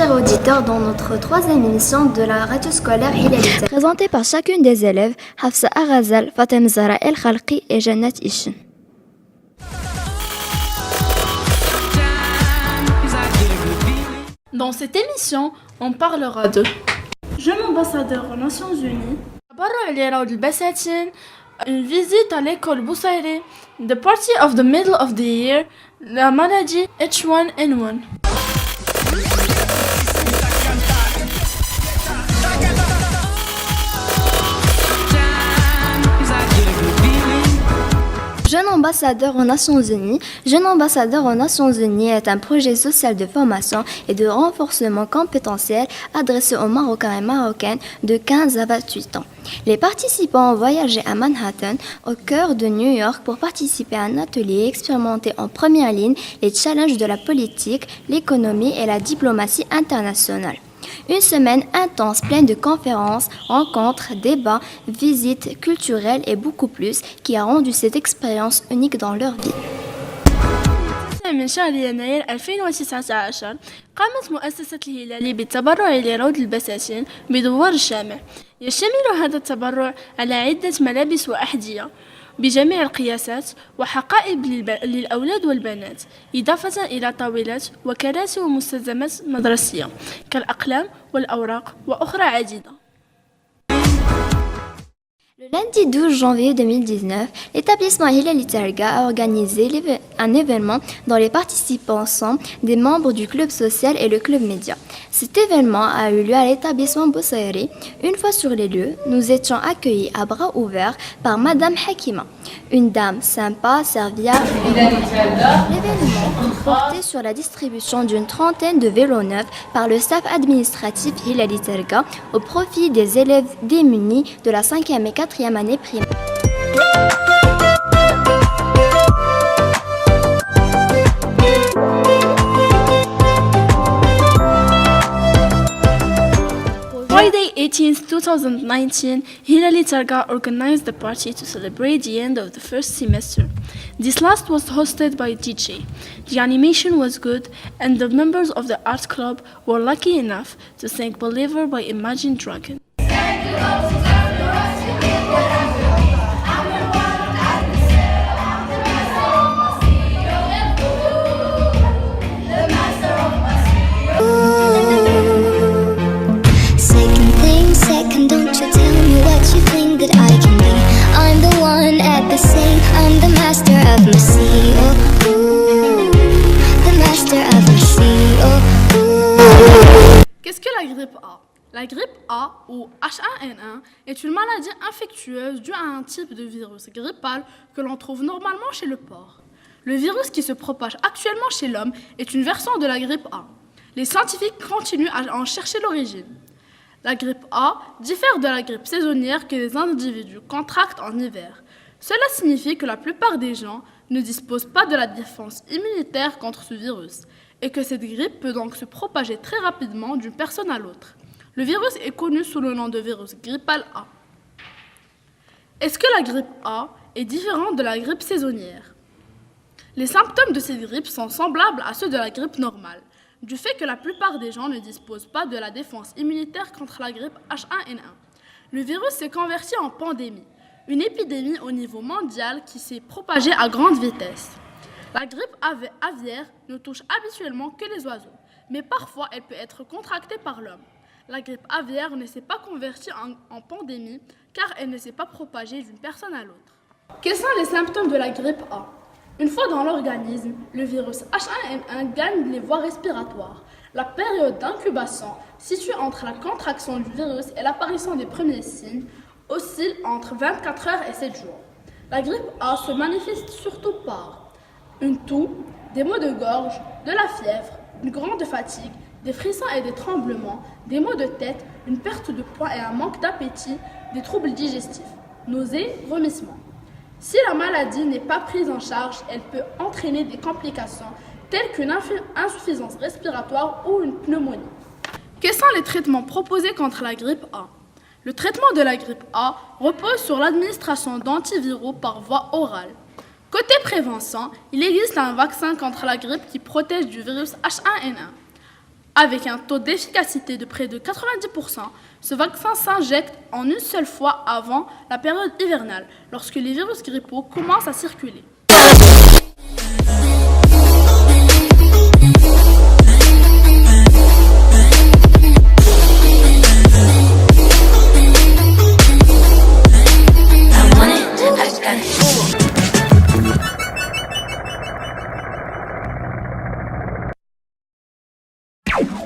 chers auditeurs, dans notre troisième émission de la radio scolaire Hilali, présentée par chacune des élèves, Hafsa Aghazal, Fatem Zahra El Khalqi et Jannat Ishin. Dans cette émission, on parlera de jeune ambassadeur aux Nations Unies, une visite à l'école Boussaïri, the party of the middle of the year, la maladie H1N1. Jeune ambassadeur aux Nations Unies. Jeune ambassadeur aux Nations Unies est un projet social de formation et de renforcement compétentiel adressé aux Marocains et Marocaines de 15 à 28 ans. Les participants ont voyagé à Manhattan, au cœur de New York, pour participer à un atelier et expérimenter en première ligne les challenges de la politique, l'économie et la diplomatie internationale. Une semaine intense, pleine de conférences, rencontres, débats, visites culturelles et beaucoup plus, qui a rendu cette expérience unique dans leur vie. من شهر يناير 2019 قامت مؤسسة الهلال بالتبرع لروض البساتين بدوار الشامع. يشتمل هذا التبرع على عدة ملابس وأحذية بجميع القياسات وحقائب للأولاد والبنات، إضافة إلى طاولات وكراسي ومستلزمات مدرسية كالأقلام والأوراق وأخرى عديدة. Le lundi 12 janvier 2019, l'établissement Hilali Terga a organisé un événement dont les participants sont des membres du club social et le club média. Cet événement a eu lieu à l'établissement Boussaïri. Une fois sur les lieux, nous étions accueillis à bras ouverts par Madame Hakima, une dame sympa, serviable. L'événement portait sur la distribution d'une trentaine de vélos neufs par le staff administratif Hilali Terga au profit des élèves démunis de la 5e et 4e année primaire. Friday 18th, 2019, Hilali Terga organized the party to celebrate the end of the first semester. This last was hosted by DJ. The animation was good, and the members of the art club were lucky enough to sing Believer by Imagine Dragons. Qu'est-ce que la grippe A? La grippe A, ou H1N1, est une maladie infectieuse due à un type de virus grippal que l'on trouve normalement chez le porc. Le virus qui se propage actuellement chez l'homme est une version de la grippe A. Les scientifiques continuent à en chercher l'origine. La grippe A diffère de la grippe saisonnière que les individus contractent en hiver. Cela signifie que la plupart des gens ne disposent pas de la défense immunitaire contre ce virus et que cette grippe peut donc se propager très rapidement d'une personne à l'autre. Le virus est connu sous le nom de virus grippal A. Est-ce que la grippe A est différente de la grippe saisonnière? Les symptômes de cette grippe sont semblables à ceux de la grippe normale, du fait que la plupart des gens ne disposent pas de la défense immunitaire contre la grippe H1N1. Le virus s'est converti en pandémie, une épidémie au niveau mondial qui s'est propagée à grande vitesse. La grippe aviaire ne touche habituellement que les oiseaux, mais parfois elle peut être contractée par l'homme. La grippe aviaire ne s'est pas convertie en pandémie car elle ne s'est pas propagée d'une personne à l'autre. Quels sont les symptômes de la grippe A? Une fois dans l'organisme, le virus H1N1 gagne les voies respiratoires. La période d'incubation, située entre la contraction du virus et l'apparition des premiers signes, oscille entre 24 heures et 7 jours. La grippe A se manifeste surtout par une toux, des maux de gorge, de la fièvre, une grande fatigue, des frissons et des tremblements, des maux de tête, une perte de poids et un manque d'appétit, des troubles digestifs, nausées, vomissements. Si la maladie n'est pas prise en charge, elle peut entraîner des complications telles qu'une insuffisance respiratoire ou une pneumonie. Quels sont les traitements proposés contre la grippe A? Le traitement de la grippe A repose sur l'administration d'antiviraux par voie orale. Côté prévention, il existe un vaccin contre la grippe qui protège du virus H1N1. Avec un taux d'efficacité de près de 90%, ce vaccin s'injecte en une seule fois avant la période hivernale, lorsque les virus grippaux commencent à circuler.